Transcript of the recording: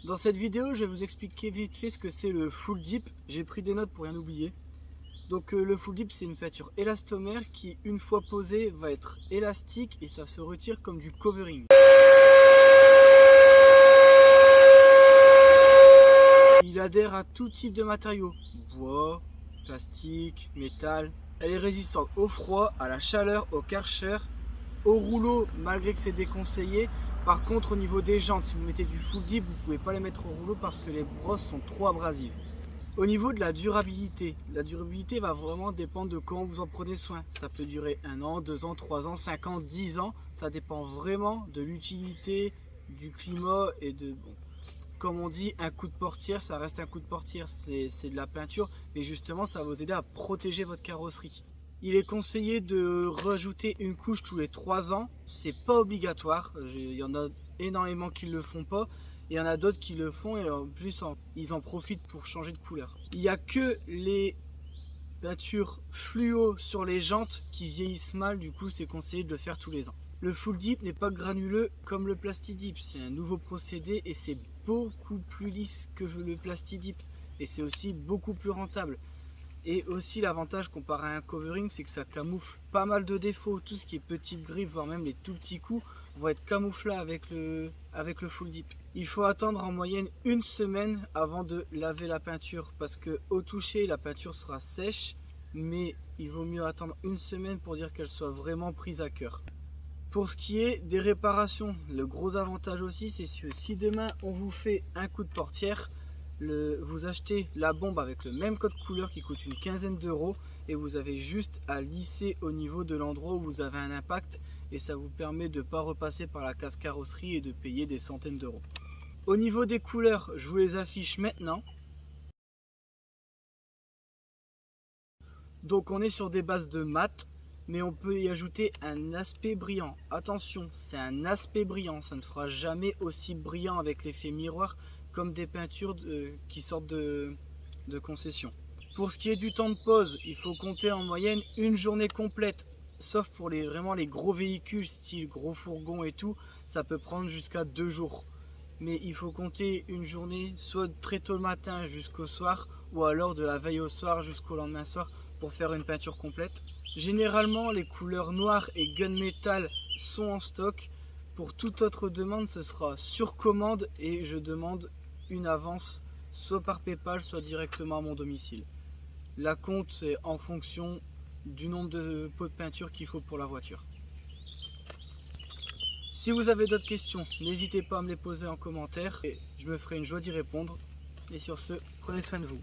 Dans cette vidéo, je vais vous expliquer vite fait ce que c'est le full dip. J'ai pris des notes pour rien oublier. Donc le full dip, c'est une peinture élastomère qui, une fois posée, va être élastique et ça se retire comme du covering. Il adhère à tout type de matériaux, bois, plastique, métal. Elle est résistante au froid, à la chaleur, au karcher, au rouleau, malgré que c'est déconseillé. Par contre, au niveau des jantes, si vous mettez du full dip, vous ne pouvez pas les mettre au rouleau parce que les brosses sont trop abrasives. Au niveau de la durabilité va vraiment dépendre de comment vous en prenez soin. Ça peut durer 1 an, 2 ans, 3 ans, 5 ans, 10 ans. Ça dépend vraiment de l'utilité, du climat et de... Bon, comme on dit, un coup de portière, ça reste un coup de portière. C'est de la peinture, mais justement, ça va vous aider à protéger votre carrosserie. Il est conseillé de rajouter une couche tous les 3 ans. C'est pas obligatoire. Il y en a énormément qui ne le font pas. Et il y en a d'autres qui le font et en plus ils en profitent pour changer de couleur. Il n'y a que les peintures fluo sur les jantes qui vieillissent mal. Du coup, c'est conseillé de le faire tous les ans. Le full dip n'est pas granuleux comme le plastidip. C'est un nouveau procédé et c'est beaucoup plus lisse que le plastidip. Et c'est aussi beaucoup plus rentable. Et aussi l'avantage comparé à un covering, c'est que ça camoufle pas mal de défauts. Tout ce qui est petites griffes, voire même les tout petits coups, vont être camouflés avec le full dip. Il faut attendre en moyenne 1 semaine avant de laver la peinture. Parce que au toucher, la peinture sera sèche. Mais il vaut mieux attendre 1 semaine pour dire qu'elle soit vraiment prise à cœur. Pour ce qui est des réparations, le gros avantage aussi, c'est que si demain on vous fait un coup de portière, vous achetez la bombe avec le même code couleur qui coûte une quinzaine d'euros et vous avez juste à lisser au niveau de l'endroit où vous avez un impact et ça vous permet de ne pas repasser par la case carrosserie et de payer des centaines d'euros. Au niveau des couleurs, je vous les affiche maintenant. Donc on est sur des bases de mat, mais on peut y ajouter un aspect brillant. Attention, c'est un aspect brillant, ça ne fera jamais aussi brillant avec l'effet miroir comme des peintures qui sortent de concession. Pour ce qui est du temps de pose, il faut compter en moyenne 1 journée complète. Sauf pour vraiment les gros véhicules, style gros fourgon et tout, ça peut prendre jusqu'à 2 jours. Mais il faut compter une journée, soit très tôt le matin jusqu'au soir, ou alors de la veille au soir jusqu'au lendemain soir pour faire une peinture complète. Généralement, les couleurs noires et gunmetal sont en stock. Pour toute autre demande, ce sera sur commande et je demande une avance soit par PayPal, soit directement à mon domicile. La compte, c'est en fonction du nombre de pots de peinture qu'il faut pour la voiture. Si vous avez d'autres questions, n'hésitez pas à me les poser en commentaire et je me ferai une joie d'y répondre. Et sur ce, prenez soin de vous.